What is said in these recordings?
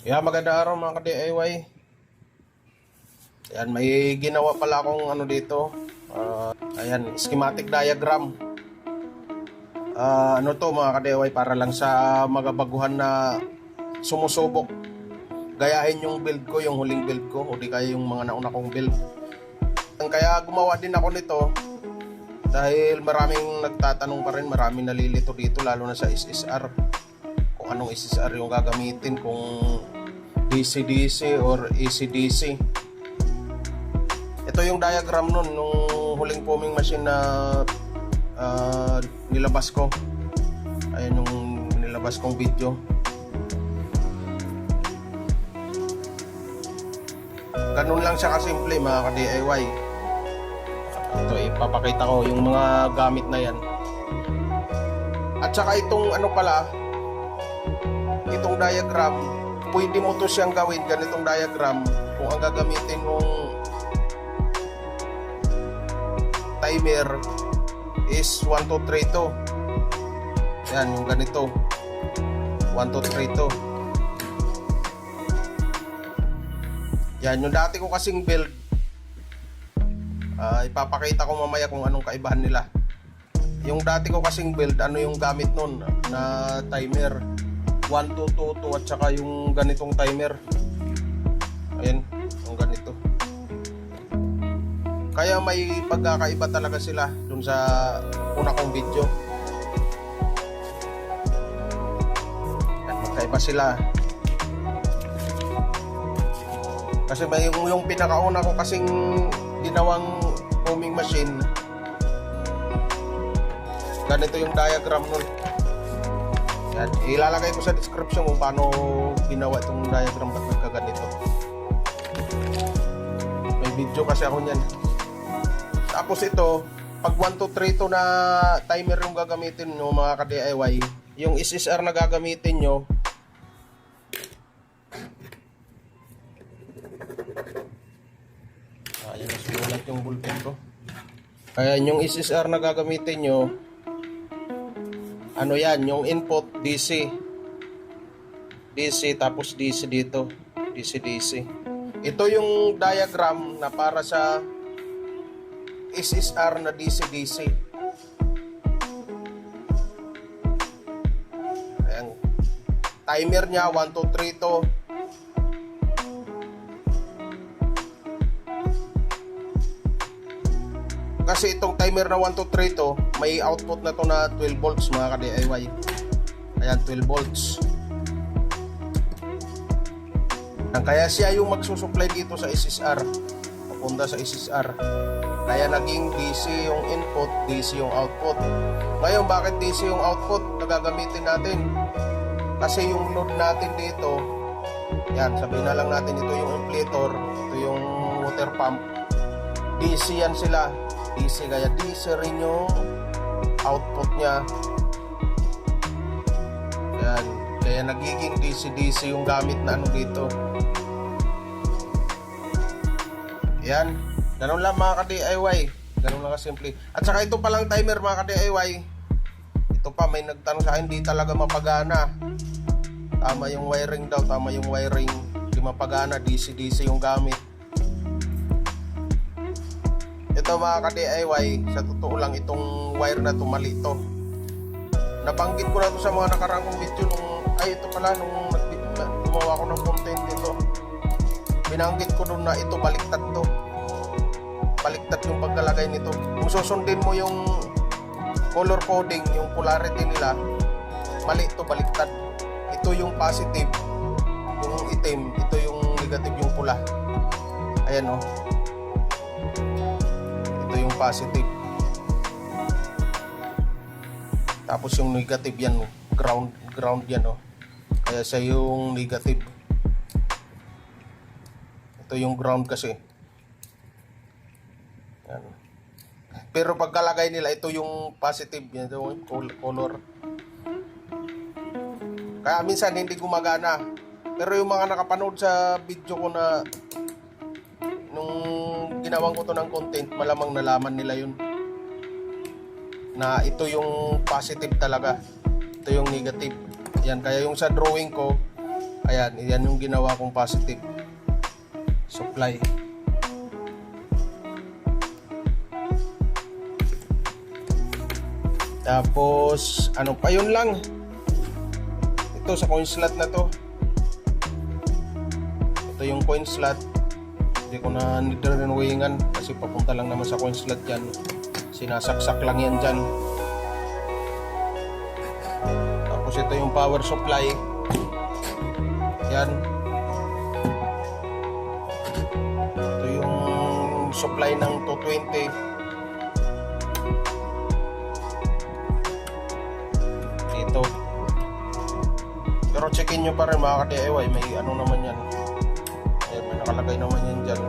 Magandang araw mga ka-DIY. Yan, may ginawa pala akong ano dito. Ayan, schematic diagram. Ano to mga ka-DIY, para lang sa mga baguhan na sumusubok. Gayahin yung build ko, yung huling build ko, o di kaya yung mga nauna kong build. Kaya gumawa din ako nito dahil maraming nagtatanong pa rin, maraming nalilito dito, lalo na sa SSR. Kung anong SSR yung gagamitin, kung DC-DC or AC-DC. Ito yung diagram nun nung huling foaming machine na nilabas ko. Ayan yung nilabas kong video. Ganun lang siya kasimple mga ka-DIY. Ito, ipapakita ko yung mga gamit na yan. At saka itong ano pala, itong diagram, pwede mo to siyang gawin, ganitong diagram, kung ang gagamitin mong timer is 1, 2, 3, 2. Yan, yung ganito 1, 2, 3, 2. Yan, yung dati ko kasing build, ipapakita ko mamaya kung anong kaibahan nila. Yung dati ko kasing build, ano yung gamit nun na timer, 1, 2, 2, 2, at saka yung ganitong timer. Ayan, yung ganito. Kaya may pagkakaiba talaga sila dun sa una kong video. Ayan, magkaiba sila. Kasi may yung pinakauna ko kasing ginawang foaming machine, ganito yung diagram nun. Yan, ilalagay ko sa description kung paano ginawa itong diagram at nagkaganito. May video kasi ako niyan. Tapos ito, pag 1, 2, 3, 2 na timer yung gagamitin nyo mga ka-DIY, yung SSR na gagamitin nyo, ayan, nasulat yung bullpen ko. Ayan, yung SSR na gagamitin nyo, ano yan, yung input DC, tapos DC dito, DC. Ito yung diagram na para sa SSR na DC. Ayan, timer nya 1, 2, 3, 2. Kasi itong timer na 1, 2, 3 to, may output na to na 12 volts mga ka-DIY. Ayan, 12 volts. Kaya siya yung magsusupply dito sa SSR, papunta sa SSR. Kaya naging DC yung input, DC yung output. Ngayon, bakit DC yung output na gagamitin natin? Kasi yung load natin dito, yan, sabihin na lang natin, ito yung inflator, ito yung water pump. DC yan sila. DC, kaya DC rin yung output nya. Yan, kaya nagiging DC yung gamit na ano dito. Yan, ganun lang mga ka-DIY, ganun lang kasimple. At saka ito palang timer mga ka-DIY, ito pa, may nagtanong sa akin, di talaga mapagana. Tama yung wiring daw, tama yung wiring, di mapagana, DC yung gamit. Ito mga ka-DIY, sa totoo lang, itong wire na to, mali to. Nabanggit ko na to sa mga nakarang video nung, ito pala, nung gumawa ko ng content dito. Binanggit ko doon na ito, baliktad to. Baliktad yung pagkalagay nito. Kung susundin mo yung color coding, yung polarity nila, mali to, baliktad. Ito yung positive, yung itim, ito yung negative, yung pula. Ayan o. Yung positive, tapos yung negative yan, ground yan, oh. Kaya sa yung negative, ito yung ground kasi yan. Pero pagkalagay nila, ito yung positive yan, ito yung color. Kaya minsan hindi gumagana, pero yung mga nakapanood sa video ko na nung ginawang ko to ng content, malamang nalaman nila yun na ito yung positive talaga, ito yung negative. Yan, kaya yung sa drawing ko, Ayan, yan yung ginawa kong positive supply. Tapos ano pa, yun lang. Ito sa coin slot na to. Ito yung coin slot. Hindi ko na nidrenwingan kasi papunta lang naman sa coin slot yan. Sinasaksak lang yan dyan. Tapos ito yung power supply. Yan. Ito yung supply ng 220. Dito. Pero checkin nyo pa rin mga ka-DIY. May ano naman yan. May nakalagay naman yan dyan.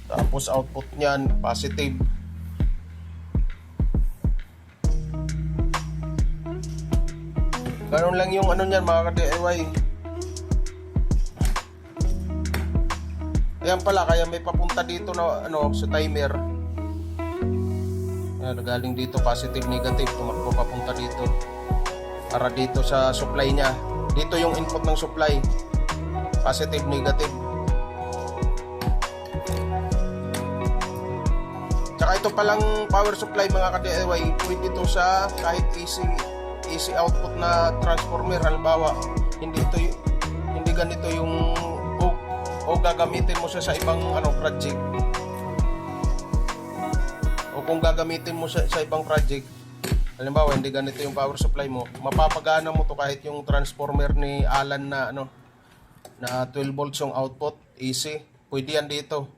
Tapos output nyan positive. Ganun lang yung ano nyan mga ka-DIY. Ayan pala, kaya may papunta dito na ano sa timer. Ayan, galing dito positive negative, tumakbo papunta dito. Para dito sa supply nya. Dito yung input ng supply. Positive negative. Tsaka ito palang power supply mga ka-DIY, pwede ito sa kahit AC output na transformer. Halimbawa, hindi ganito yung o gagamitin mo siya sa ibang ano project. O kung gagamitin mo siya sa ibang project, halimbawa hindi ganito yung power supply mo, mapapagana mo to kahit yung transformer ni Alan na ano na 12 volts yung output AC. Pwede yan dito.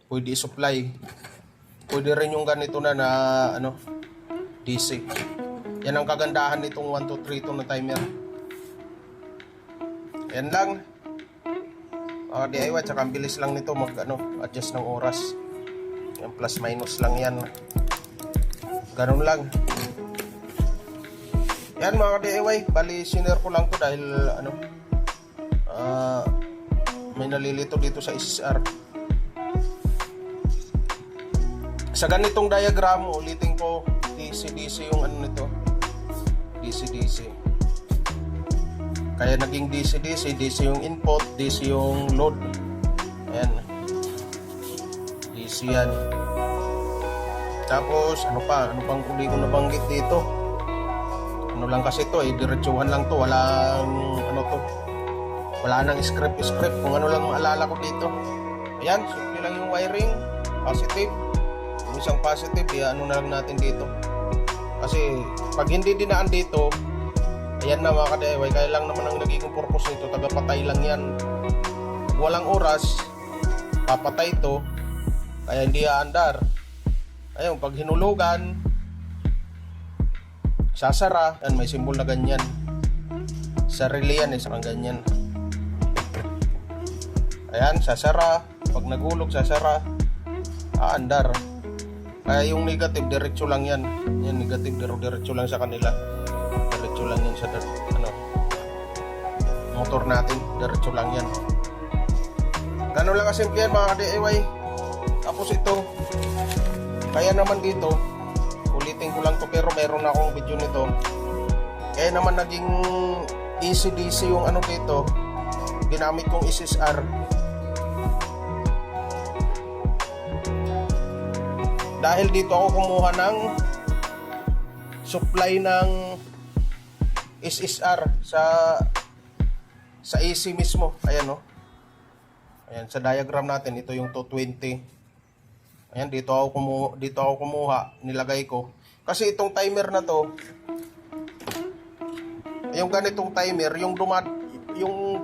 Pwede i-supply. Pwede rin yung ganito na ano DC. Yan ang kagandahan nitong 1, 2, 3 na timer. Yan lang. DIY, tsaka ang bilis lang nito adjust ng oras. Yan, plus minus lang yan. Ganun lang. Yan mga DIY, bali sinare ko lang to dahil may nalilito dito sa SSR. Sa ganitong diagram, ulitin ko, DC-DC yung ano nito. DC-DC. Kaya naging DC-DC, DC yung input, DC yung load. Ayan. DC yan. Tapos, ano pang uli ko nabanggit dito? Ano lang kasi to diretsuhan lang to. Wala nang script. Kung ano lang maalala ko dito. Ayan, simple lang yung wiring. Positive. Yung isang positive, ano na lang natin dito. Kasi pag hindi dinaan dito, ayan na mga ka-DIY, kaya lang naman ang nagiging purpose nito, tagapatay lang yan. Pag walang oras, papatay ito, kaya hindi aandar. Ayun, pag hinulugan, sasara, yan, may symbol na ganyan. Sa relay yan, isang ganyan. Ayan, sasara, pag nagulog, sasara, aandar. Kaya yung negative, diretso lang yan. Yan, negative, diretso lang sa kanila. Diretso lang yan sa motor natin. Diretso lang yan. Ganun lang kasimple yan mga ka-DIY. Tapos ito, kaya naman dito, ulitin ko lang to pero meron na akong video nito. Kaya naman naging AC-DC yung ano dito, ginamit kong SSR. Dahil dito ako kumuha ng supply ng SSR sa AC mismo. Ayan o. Ayan, sa diagram natin, ito yung 220. Ayan, dito ako kumuha, nilagay ko. Kasi itong timer na to, yung ganitong timer, yung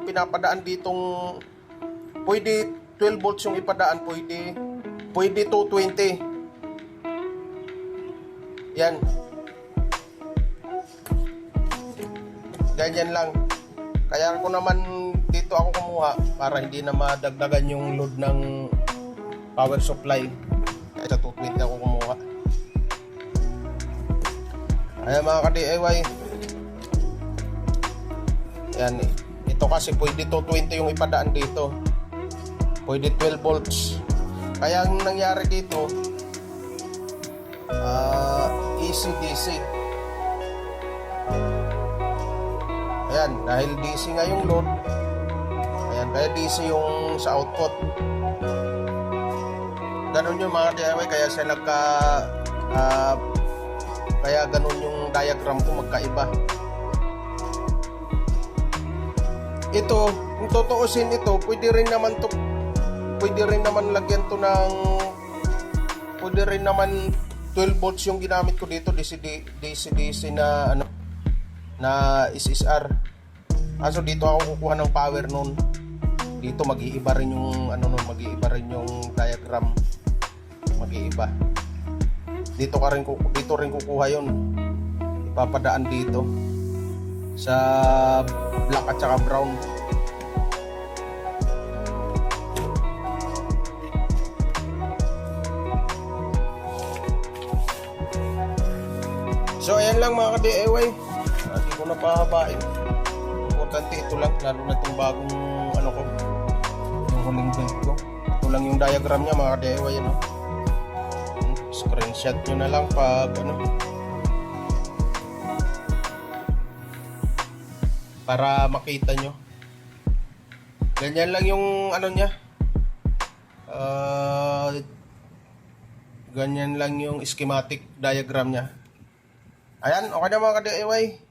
pinapadaan ditong, pwede 12 volts yung ipadaan, pwede 220. Yan. Ganyan lang. Kaya ko naman dito ako kumuha para hindi na madagdagan yung load ng power supply. Kaya sa 220 ako kumuha. Ayan mga ka-DIY. Yan. Ito kasi pwede 220 yung ipadaan dito. Pwede 12 volts. Kaya ang nangyari dito, AC-DC. Ayan, dahil DC nga yung load. Ayan, kaya DC yung sa output. Ganun yung mga DIY, kaya siya kaya ganun yung diagram ko magkaiba. Ito, kung tutuusin ito, pwede rin naman lagyan to ng, pwede rin naman 12 volts yung ginamit ko dito, DC na ano, na SSR. Kaso dito ako kukuha ng power nun. Dito mag-iiba rin yung ano nun, mag-iiba rin yung diagram. Mag-iiba. Dito rin kukuha yun. Ipapadaan dito sa black at saka brown. So ayan lang mga ka-DIY. Hindi ko na pahabain. Importante ito lang, lalo na itong bagong ano ko, yung huling build ko. Ito lang yung diagram niya mga ka-DIY, ano. Screenshot nyo na lang pag ano, para makita nyo. Ganyan lang yung ano niya, ganyan lang yung schematic diagram niya. Ayan, okay na mga ka-DIY.